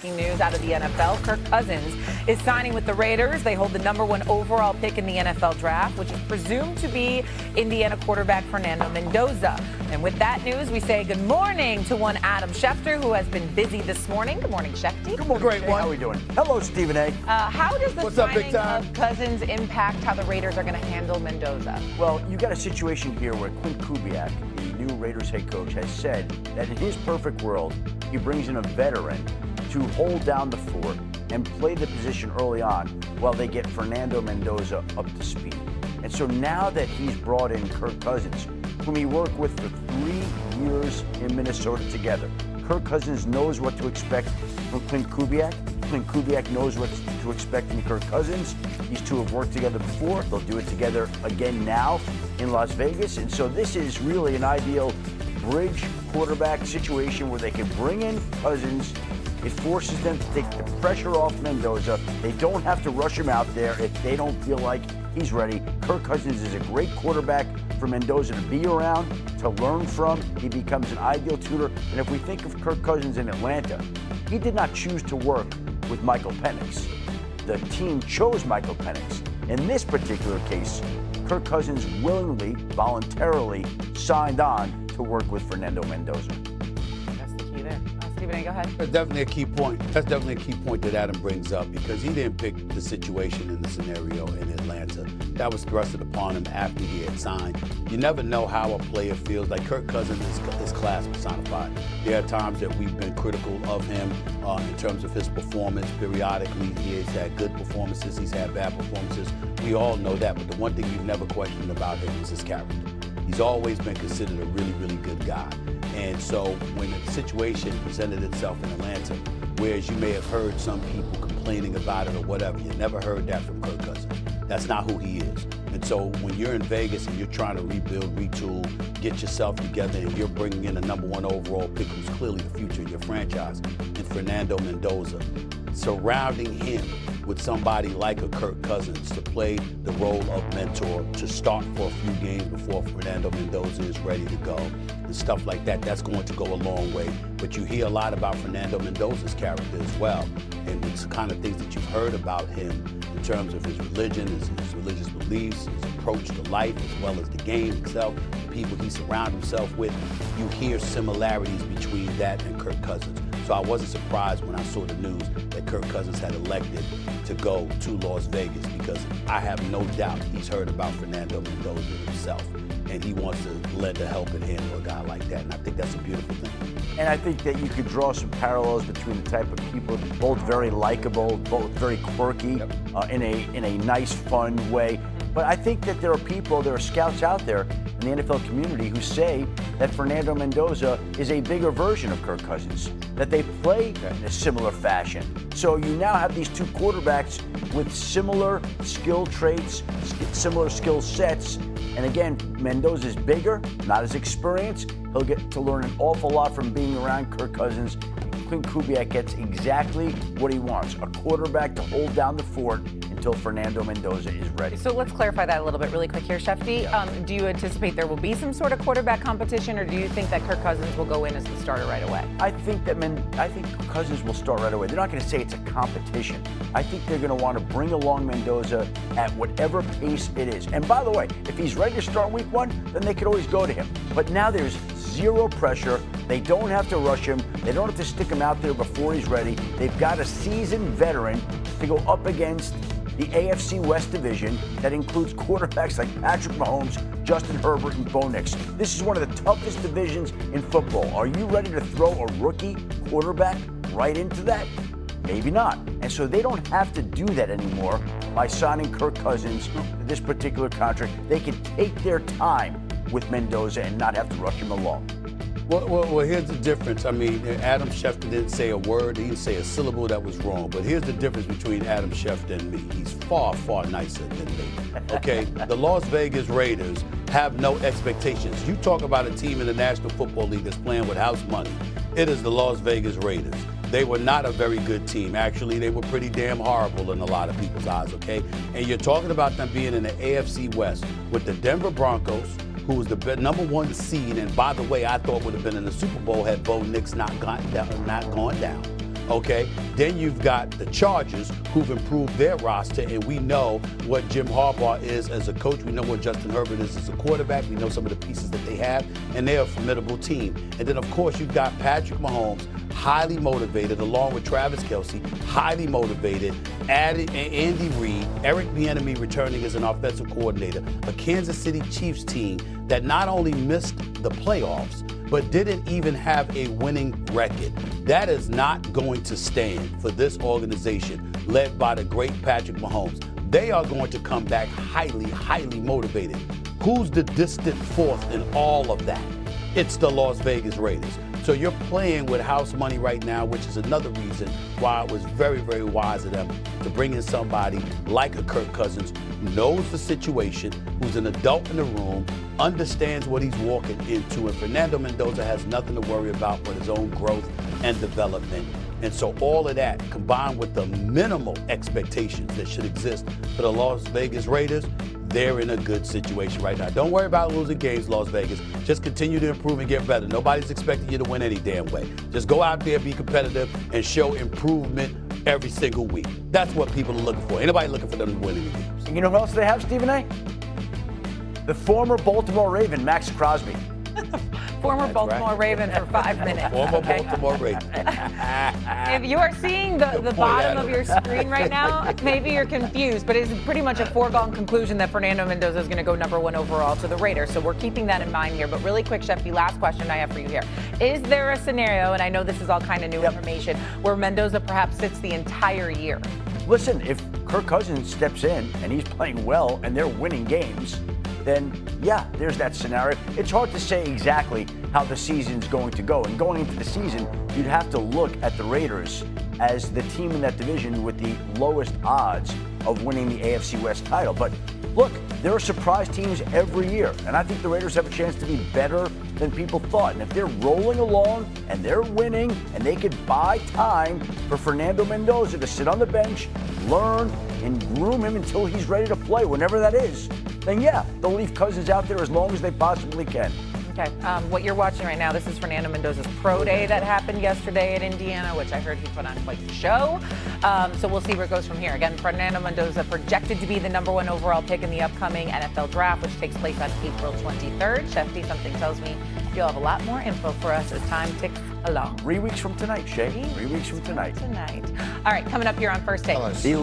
breaking news out of the NFL. Kirk Cousins is signing with the Raiders. They hold the #1 overall pick in the NFL draft, which is presumed to be Indiana quarterback Fernando Mendoza. And with that news, we say good morning to one Adam Schefter, who has been busy this morning. Good morning, Shefty. Good morning, great one. How are we doing? Hello, Stephen A. How does the signing of Cousins impact how the Raiders are going to handle Mendoza? Well, you got a situation here where Clint Kubiak, the new Raiders head coach, has said that in his perfect world, he brings in a veteran to hold down the fort and play the position early on while they get Fernando Mendoza up to speed. And so now that he's brought in Kirk Cousins, whom he worked with for 3 years in Minnesota together, Kirk Cousins knows what to expect from Clint Kubiak. Clint Kubiak knows what to expect from Kirk Cousins. These two have worked together before. They'll do it together again now in Las Vegas. And so this is really an ideal bridge quarterback situation where they can bring in Cousins. It forces them to take the pressure off Mendoza. They don't have to rush him out there if they don't feel like he's ready. Kirk Cousins is a great quarterback for Mendoza to be around, to learn from. He becomes an ideal tutor. And if we think of Kirk Cousins in Atlanta, he did not choose to work with Michael Penix. The team chose Michael Penix. In this particular case, Kirk Cousins willingly, voluntarily signed on to work with Fernando Mendoza. That's the key there. Stephen A., go ahead. That's definitely a key point. That's definitely a key point that Adam brings up, because he didn't pick the situation in the scenario in Atlanta. That was thrusted upon him after he had signed. You never know how a player feels. Like Kirk Cousins is class personified. There are times that we've been critical of him in terms of his performance. Periodically, he has had good performances. He's had bad performances. We all know that. But the one thing you've never questioned about him is his character. He's always been considered a really, really good guy. And so when the situation presented itself in Atlanta, whereas you may have heard some people complaining about it or whatever, you never heard that from Kirk Cousins. That's not who he is. And so when you're in Vegas and you're trying to rebuild, retool, get yourself together, and you're bringing in a #1 overall pick who's clearly the future of your franchise, and Fernando Mendoza, surrounding him with somebody like a Kirk Cousins to play the role of mentor, to start for a few games before Fernando Mendoza is ready to go, and stuff like that, that's going to go a long way. But you hear a lot about Fernando Mendoza's character as well, and it's the kind of things that you've heard about him in terms of his religion, his religious beliefs, his approach to life, as well as the game itself, the people he surrounds himself with. You hear similarities between that and Kirk Cousins. So I wasn't surprised when I saw the news that Kirk Cousins had elected to go to Las Vegas, because I have no doubt he's heard about Fernando Mendoza himself, and he wants to lend a helping hand to a guy like that, and I think that's a beautiful thing. And I think that you could draw some parallels between the type of people, both very likable, both very quirky, in a nice, fun way. But I think that there are scouts out there in the NFL community who say that Fernando Mendoza is a bigger version of Kirk Cousins, that they play in a similar fashion. So you now have these two quarterbacks with similar skill traits, similar skill sets. And again, Mendoza's bigger, not as experienced. He'll get to learn an awful lot from being around Kirk Cousins. Clint Kubiak gets exactly what he wants, a quarterback to hold down the fort until Fernando Mendoza is ready. So let's clarify that a little bit really quick here, Shefty. Do you anticipate there will be some sort of quarterback competition, or do you think that Kirk Cousins will go in as the starter right away? I think Cousins will start right away. They're not going to say it's a competition. I think they're going to want to bring along Mendoza at whatever pace it is. And by the way, if he's ready to start week 1, then they could always go to him. But now there's zero pressure. They don't have to rush him. They don't have to stick him out there before he's ready. They've got a seasoned veteran to go up against the AFC West division that includes quarterbacks like Patrick Mahomes, Justin Herbert, and Bo Nix. This is one of the toughest divisions in football. Are you ready to throw a rookie quarterback right into that? Maybe not. And so they don't have to do that anymore by signing Kirk Cousins to this particular contract. They can take their time with Mendoza and not have to rush him along. Well, here's the difference. I mean, Adam Schefter didn't say a word. He didn't say a syllable that was wrong. But here's the difference between Adam Schefter and me. He's far, far nicer than me. Okay? The Las Vegas Raiders have no expectations. You talk about a team in the National Football League that's playing with house money. It is the Las Vegas Raiders. They were not a very good team. Actually, they were pretty damn horrible in a lot of people's eyes, okay? And you're talking about them being in the AFC West with the Denver Broncos, who was the #1 seed, and by the way, I thought would have been in the Super Bowl had Bo Nix not gone down. okay? Then you've got the Chargers, who've improved their roster, and we know what Jim Harbaugh is as a coach. We know what Justin Herbert is as a quarterback. We know some of the pieces that they have, and they're a formidable team. And then, of course, you've got Patrick Mahomes, highly motivated, along with Travis Kelce, highly motivated, added Andy Reid, Eric Bieniemy returning as an offensive coordinator, a Kansas City Chiefs team that not only missed the playoffs, but didn't even have a winning record. That is not going to stand for this organization led by the great Patrick Mahomes. They are going to come back highly, highly motivated. Who's the distant fourth in all of that? It's the Las Vegas Raiders. So you're playing with house money right now, which is another reason why it was very, very wise of them to bring in somebody like a Kirk Cousins, who knows the situation, who's an adult in the room, understands what he's walking into, and Fernando Mendoza has nothing to worry about but his own growth and development. And so all of that, combined with the minimal expectations that should exist for the Las Vegas Raiders, they're in a good situation right now. Don't worry about losing games, Las Vegas. Just continue to improve and get better. Nobody's expecting you to win any damn way. Just go out there, be competitive, and show improvement every single week. That's what people are looking for. Ain't nobody looking for them to win any games. And you know who else they have, Stephen A? The former Baltimore Raven, Max Crosby. Former Baltimore Raven for 5 minutes. Former okay? Baltimore Raven. If you are seeing the bottom of your screen right now, maybe you're confused, but it's pretty much a foregone conclusion that Fernando Mendoza is going to go #1 overall to the Raiders. So we're keeping that in mind here. But really quick, Schefter, last question I have for you here. Is there a scenario, and I know this is all kind of new information, where Mendoza perhaps sits the entire year? Listen, if Kirk Cousins steps in and he's playing well and they're winning games, then yeah, there's that scenario. It's hard to say exactly how the season's going to go. And going into the season, you'd have to look at the Raiders as the team in that division with the lowest odds of winning the AFC West title. But look, there are surprise teams every year, and I think the Raiders have a chance to be better than people thought. And if they're rolling along and they're winning and they could buy time for Fernando Mendoza to sit on the bench, learn, and groom him until he's ready to play, whenever that is, then yeah, they'll leave Cousins out there as long as they possibly can. Okay, what you're watching right now, this is Fernando Mendoza's pro day that happened yesterday at Indiana, which I heard he put on quite the show. So we'll see where it goes from here. Again, Fernando Mendoza projected to be the #1 overall pick in the upcoming NFL draft, which takes place on April 23rd. Shefty, something tells me you'll have a lot more info for us as time ticks along. 3 weeks from tonight, Shay. 3 weeks from tonight. All right, coming up here on First Take. The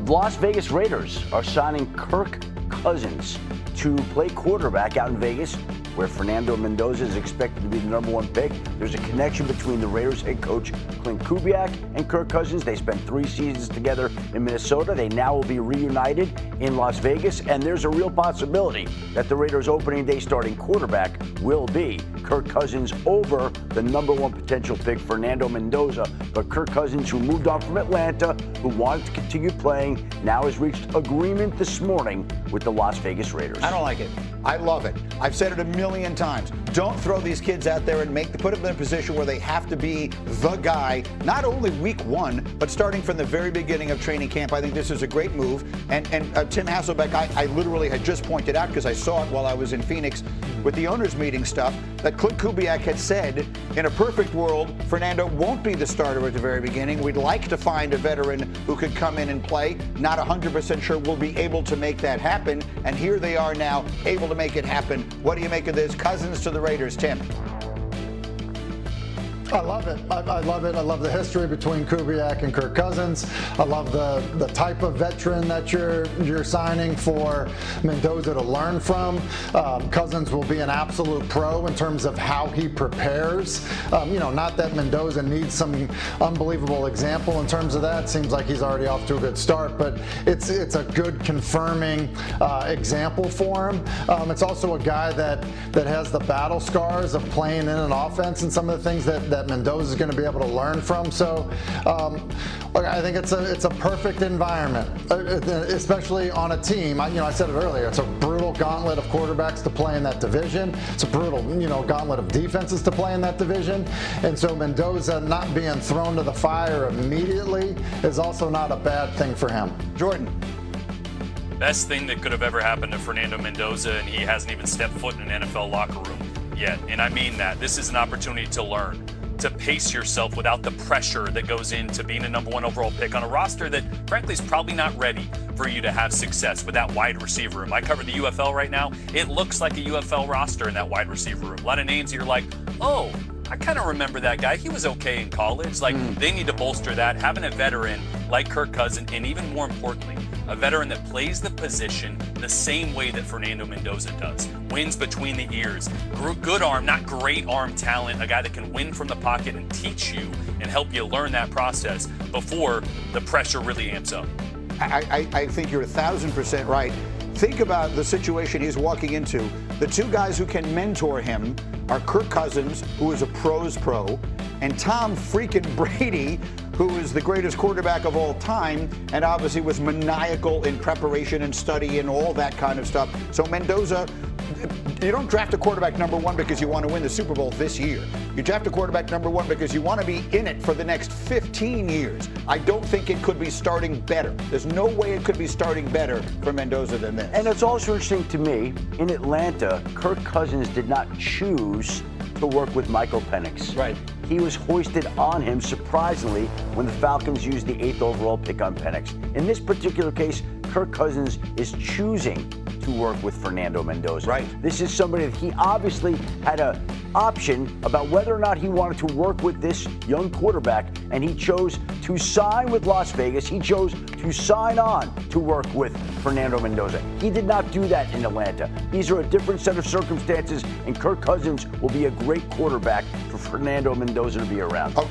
Las Vegas Raiders are signing Kirk Cousins to play quarterback out in Vegas, where Fernando Mendoza is expected to be the #1 pick. There's a connection between the Raiders head coach Clint Kubiak and Kirk Cousins. They spent 3 seasons together in Minnesota. They now will be reunited in Las Vegas, and there's a real possibility that the Raiders' opening day starting quarterback will be Kirk Cousins over the #1 potential pick, Fernando Mendoza. But Kirk Cousins, who moved on from Atlanta, who wanted to continue playing, now has reached agreement this morning with the Las Vegas Raiders. I don't like it. I love it. I've said it a million times. Don't throw these kids out there and put them in a position where they have to be the guy, not only week 1, but starting from the very beginning of training camp. I think this is a great move. And Tim Hasselbeck, I literally had just pointed out, because I saw it while I was in Phoenix with the owners meeting stuff, that Clint Kubiak had said, in a perfect world, Fernando won't be the starter at the very beginning. We'd like to find a veteran who could come in and play. Not 100% sure we'll be able to make that happen. And here they are now, able to make it happen. What do you make of this? Cousins to the Raiders, Tim. I love it. I love it. I love the history between Kubiak and Kirk Cousins. I love the type of veteran that you're signing for Mendoza to learn from. Cousins will be an absolute pro in terms of how he prepares. Not that Mendoza needs some unbelievable example in terms of that. Seems like he's already off to a good start, but it's a good confirming example for him. It's also a guy that has the battle scars of playing in an offense and some of the things that Mendoza is going to be able to learn from. So I think it's a perfect environment, especially on a team. I said it earlier, it's a brutal gauntlet of quarterbacks to play in that division. It's a brutal gauntlet of defenses to play in that division. And so Mendoza not being thrown to the fire immediately is also not a bad thing for him. Jordan. Best thing that could have ever happened to Fernando Mendoza, and he hasn't even stepped foot in an NFL locker room yet. And I mean that. This is an opportunity to learn to pace yourself without the pressure that goes into being a number 1 overall pick on a roster that, frankly, is probably not ready for you to have success with that wide receiver room. I cover the UFL right now. It looks like a UFL roster in that wide receiver room. A lot of names that you're like, oh, I kind of remember that guy. He was okay in college. Like, they need to bolster that. Having a veteran like Kirk Cousins, and even more importantly, a veteran that plays the position the same way that Fernando Mendoza does. Wins between the ears. Good arm, not great arm talent. A guy that can win from the pocket and teach you and help you learn that process before the pressure really amps up. I think you're 1,000% right. Think about the situation he's walking into. The two guys who can mentor him are Kirk Cousins, who is a pro's pro, and Tom freaking Brady, who is the greatest quarterback of all time and obviously was maniacal in preparation and study and all that kind of stuff. So Mendoza, you don't draft a quarterback number 1 because you want to win the Super Bowl this year. You draft a quarterback number 1 because you want to be in it for the next 15 years. I don't think it could be starting better. There's no way it could be starting better for Mendoza than this. And it's also interesting to me, in Atlanta, Kirk Cousins did not choose to work with Michael Penix. Right. He was hoisted on him, surprisingly, when the Falcons used the 8th overall pick on Penix. In this particular case, Kirk Cousins is choosing to work with Fernando Mendoza. Right. This is somebody that he obviously had an option about whether or not he wanted to work with this young quarterback, and he chose to sign with Las Vegas. He chose to sign on to work with Fernando Mendoza. He did not do that in Atlanta. These are a different set of circumstances, and Kirk Cousins will be a great quarterback for Fernando Mendoza to be around. Oh.